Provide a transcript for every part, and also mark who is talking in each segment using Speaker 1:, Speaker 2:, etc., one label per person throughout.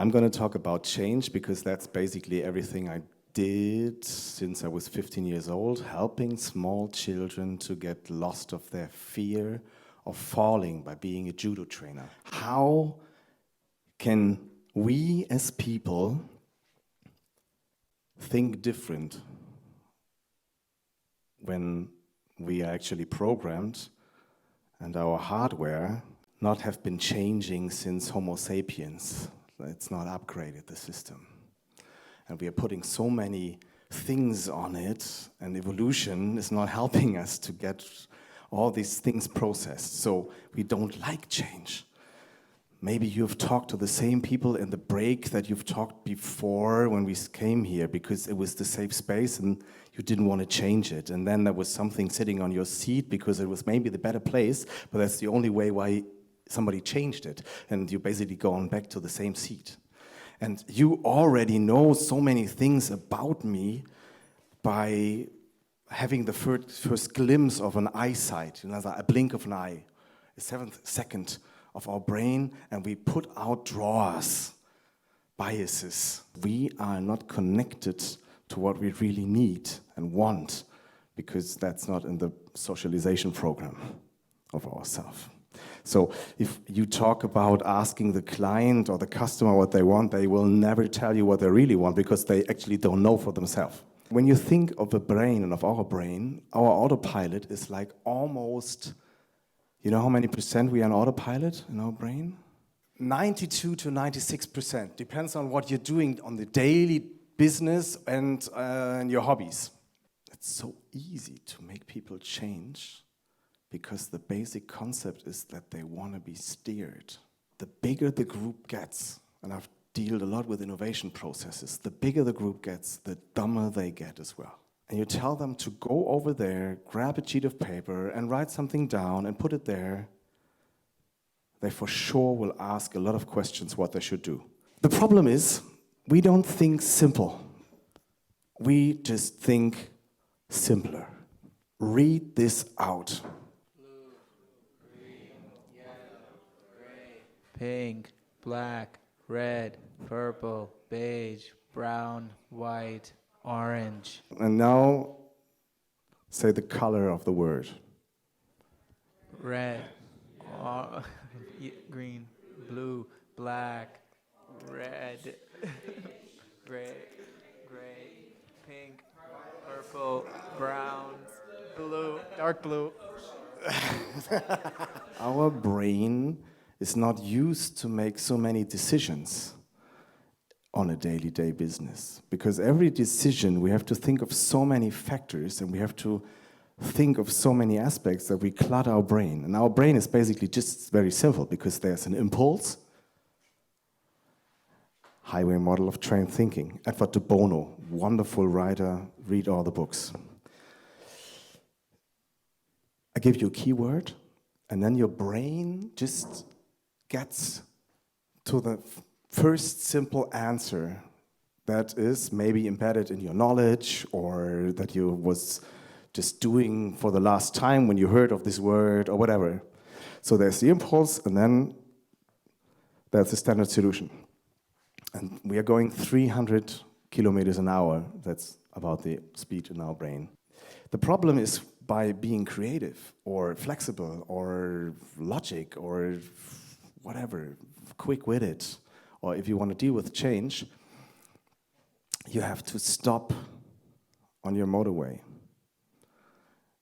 Speaker 1: I'm going to talk about change because that's basically everything I did since I was 15 years old, helping small children to get lost of their fear of falling by being a judo trainer. How can we as people think different when we are actually programmed and our hardware not have been changing since Homo sapiens? It's not upgraded, the system. And we are putting so many things on it, and evolution is not helping us to get all these things processed. So we don't like change. Maybe you've talked to the same people in the break that you've talked before when we came here, because it was the safe space and you didn't want to change it. And then there was something sitting on your seat because it was maybe the better place, but that's the only way why somebody changed it. And you basically gone back to the same seat. And you already know so many things about me by having the first glimpse of an eyesight, a blink of an eye, a 7th second of our brain, and we put out drawers, biases. We are not connected to what we really need and want, because that's not in the socialization program of ourselves. So if you talk about asking the client or the customer what they want, they will never tell you what they really want, because they actually don't know for themselves. When you think of the brain and of our brain, our autopilot is like almost, you know how many percent we are on autopilot in our brain? 92 to 96%. Depends on what you're doing on the daily business and your hobbies. It's so easy to make people change because the basic concept is that they want to be steered. The bigger the group gets, and I've dealt a lot with innovation processes, the bigger the group gets, the dumber they get as well. And you tell them to go over there, grab a sheet of paper and write something down and put it there, they for sure will ask a lot of questions what they should do. The problem is, we don't think simple. We just think simpler. Read this out.
Speaker 2: Blue, green, yellow, gray, pink, black, red, purple, beige, brown, white, orange.
Speaker 1: And now, say the color of the word.
Speaker 2: Red, green, blue, black, red, gray, pink, purple, brown, blue, dark blue.
Speaker 1: Our brain is not used to make so many decisions on a daily business, because every decision we have to think of so many factors and we have to think of so many aspects that we clutter our brain. And our brain is basically just very simple, because there's an impulse, highway model of trained thinking. Etwa de Bono, wonderful writer, read all the books. I give you a keyword, and then your brain just gets to the first simple answer that is maybe embedded in your knowledge, or that you was just doing for the last time when you heard of this word or whatever. So there's the impulse, and then there's the standard solution. And we are going 300 kilometers an hour. That's about the speed in our brain. The problem is, by being creative or flexible or logic or whatever, quick-witted, or if you want to deal with change, you have to stop on your motorway.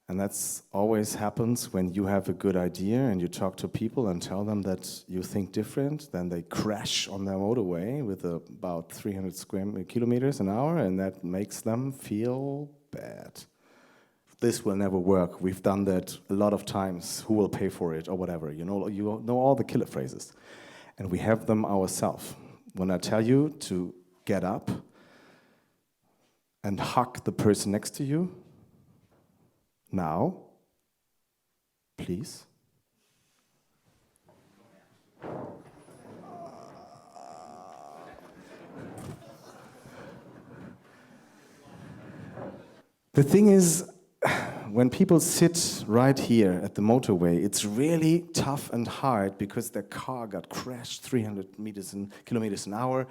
Speaker 1: And that's always happens when you have a good idea and you talk to people and tell them that you think different, then they crash on their motorway with about 300 kilometers an hour, and that makes them feel bad. This will never work. We've done that a lot of times. Who will pay for it or whatever? You know all the killer phrases. And we have them ourselves. When I tell you to get up and hug the person next to you, now, please. The thing is, when people sit right here at the motorway, it's really tough and hard because their car got crashed 300 kilometers an hour,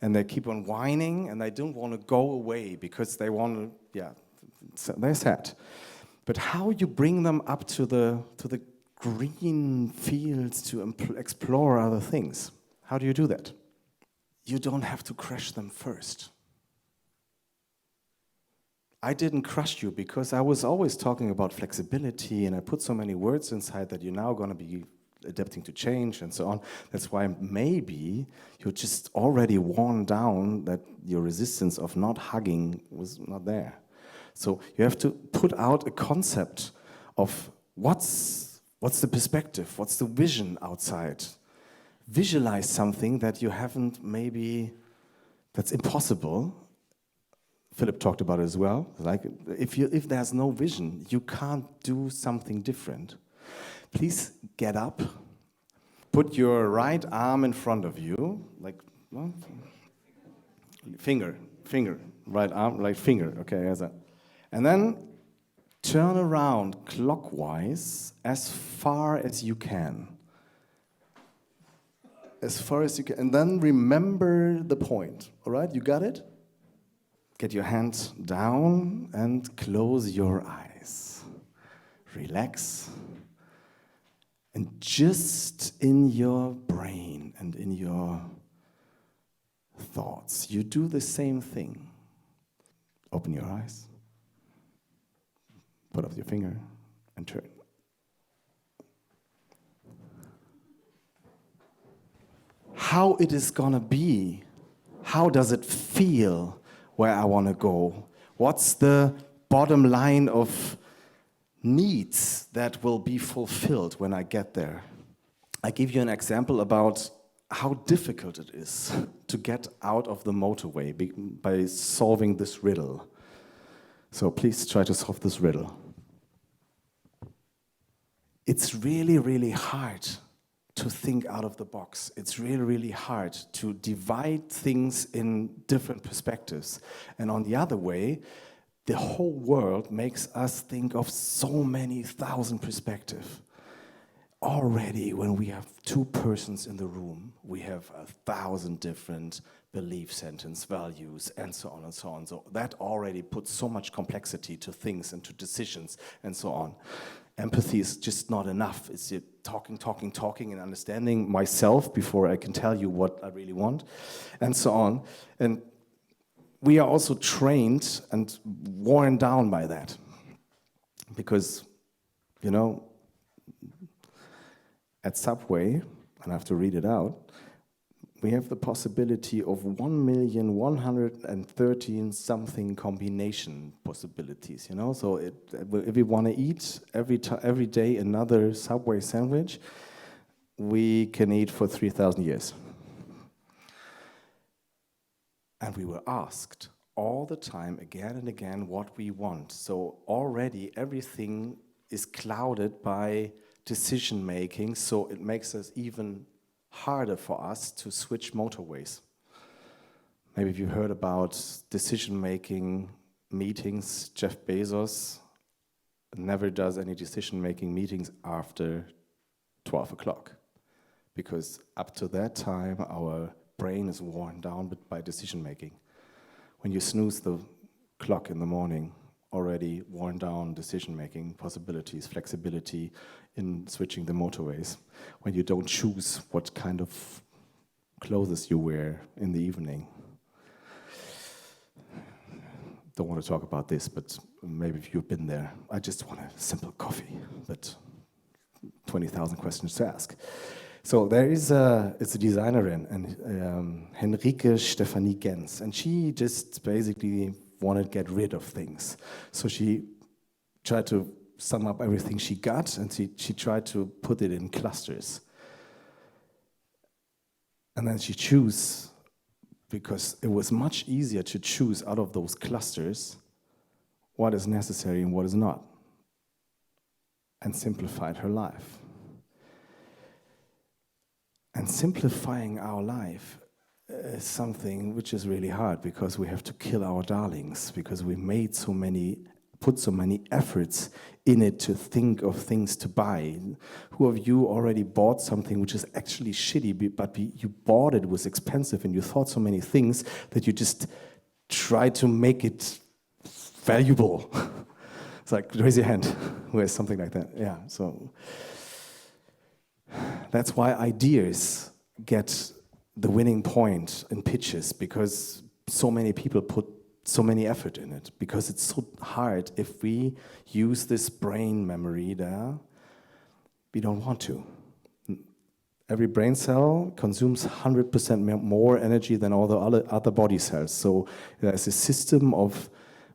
Speaker 1: and they keep on whining, and they don't want to go away because they want to, so they're sad. But how you bring them up to the green fields to explore other things? How do you do that? You don't have to crush them first. I didn't crush you because I was always talking about flexibility, and I put so many words inside that you're now going to be adapting to change and so on. That's why maybe you're just already worn down, that your resistance of not hugging was not there. So you have to put out a concept of what's the perspective, what's the vision outside. Visualize something that you haven't, maybe that's impossible. Philip talked about it as well. Like if there's no vision, you can't do something different. Please get up, put your right arm in front of you, like finger, right arm, like finger, okay, as a, and then turn around clockwise as far as you can. As far as you can, and then remember the point, all right? You got it? Get your hands down and close your eyes. Relax. And just in your brain and in your thoughts, you do the same thing. Open your eyes. Put up your finger and turn. How it is gonna be? How does it feel where I wanna go? What's the bottom line of needs that will be fulfilled when I get there? I give you an example about how difficult it is to get out of the motorway by solving this riddle. So please try to solve this riddle. It's really, really hard to think out of the box. It's really, really hard to divide things in different perspectives. And on the other way, the whole world makes us think of so many thousand perspectives. Already, when we have two persons in the room, we have 1,000 different belief sentence values, and so on and so on. So that already puts so much complexity to things and to decisions and so on. Empathy is just not enough. It's talking, and understanding myself before I can tell you what I really want, and so on. And we are also trained and worn down by that. Because, you know, at Subway, and I have to read it out, we have the possibility of 1,113 something combination possibilities, you know? So if we want to eat every day another Subway sandwich, we can eat for 3,000 years. And we were asked all the time, again and again, what we want. So already everything is clouded by decision making, so it makes us even harder for us to switch motorways. Maybe if you heard about decision-making meetings, Jeff Bezos never does any decision-making meetings after 12 o'clock. Because up to that time, our brain is worn down by decision-making. When you snooze the clock in the morning, already worn down decision-making possibilities, flexibility in switching the motorways. When you don't choose what kind of clothes you wear in the evening. Don't want to talk about this, but maybe if you've been there. I just want a simple coffee, but 20,000 questions to ask. So there is it's a designer and Henrike Stefanie Gens, and she just basically wanted to get rid of things. So she tried to sum up everything she got, and she tried to put it in clusters. And then she chose, because it was much easier to choose out of those clusters what is necessary and what is not, and simplified her life. And simplifying our life is something which is really hard, because we have to kill our darlings, because we made so many put so many efforts in it to think of things to buy? Who of you already bought something which is actually shitty, but you bought it, was expensive, and you thought so many things that you just tried to make it valuable? It's like, raise your hand who has something like that. Yeah, so that's why ideas get the winning point in pitches, because so many people put so many effort in it, because it's so hard. If we use this brain memory there, we don't want to. Every brain cell consumes 100% more energy than all the other body cells. So there's a system of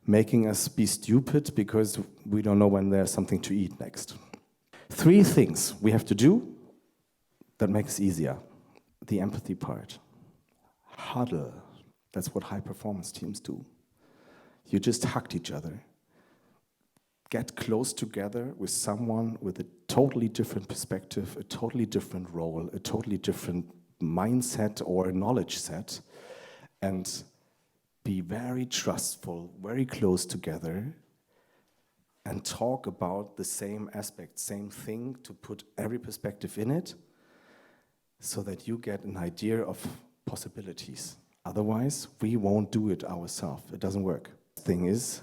Speaker 1: making us be stupid because we don't know when there's something to eat next. 3 things we have to do that makes it easier. The empathy part. Huddle. That's what high-performance teams do. You just hugged each other. Get close together with someone with a totally different perspective, a totally different role, a totally different mindset or knowledge set, and be very trustful, very close together, and talk about the same aspect, same thing, to put every perspective in it, so that you get an idea of possibilities. Otherwise, we won't do it ourselves. It doesn't work. The thing is,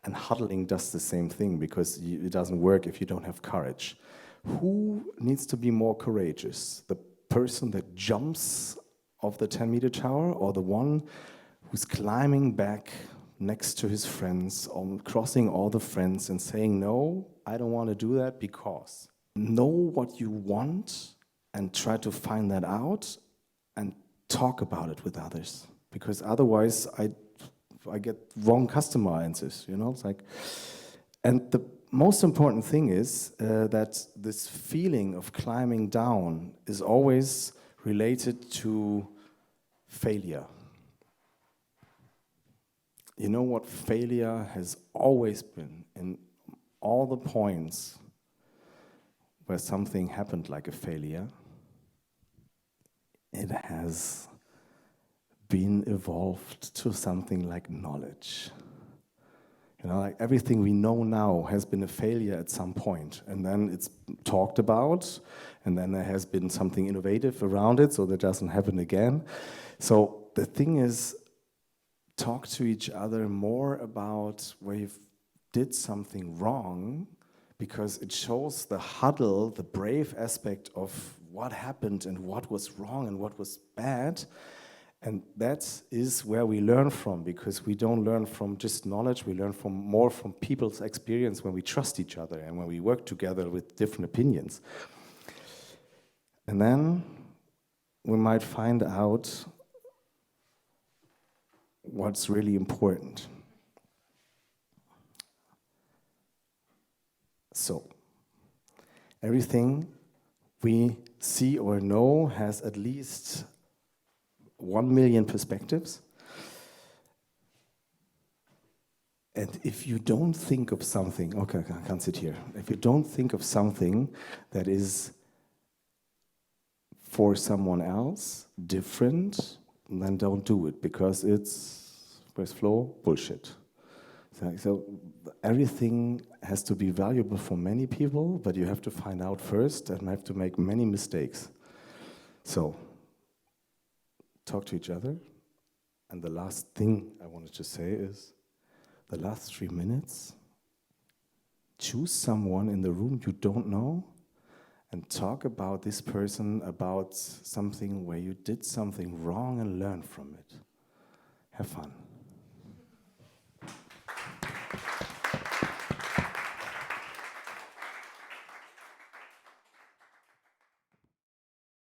Speaker 1: and huddling does the same thing, because it doesn't work if you don't have courage. Who needs to be more courageous? The person that jumps off the 10-meter tower, or the one who's climbing back next to his friends, crossing all the friends and saying, no, I don't want to do that, because know what you want and try to find that out and talk about it with others, because otherwise I get wrong customer answers, you know. It's like, and the most important thing is that this feeling of climbing down is always related to failure. You know what failure has always been in all the points where something happened like a failure? It has been evolved to something like knowledge. You know, like everything we know now has been a failure at some point, and then it's talked about, and then there has been something innovative around it so that doesn't happen again. So the thing is, talk to each other more about where you did something wrong, because it shows the huddle, the brave aspect of what happened and what was wrong and what was bad. And that is where we learn from, because we don't learn from just knowledge, we learn more from people's experience when we trust each other and when we work together with different opinions. And then we might find out what's really important. So, everything we see or know has at least 1 million perspectives. And if you don't think of something, okay, I can't sit here. If you don't think of something that is for someone else different, then don't do it, because it's, where's flow? Bullshit. So everything has to be valuable for many people, but you have to find out first and have to make many mistakes. So, talk to each other. And the last thing I wanted to say is, the last 3 minutes, choose someone in the room you don't know and talk about this person, about something where you did something wrong, and learn from it. Have fun.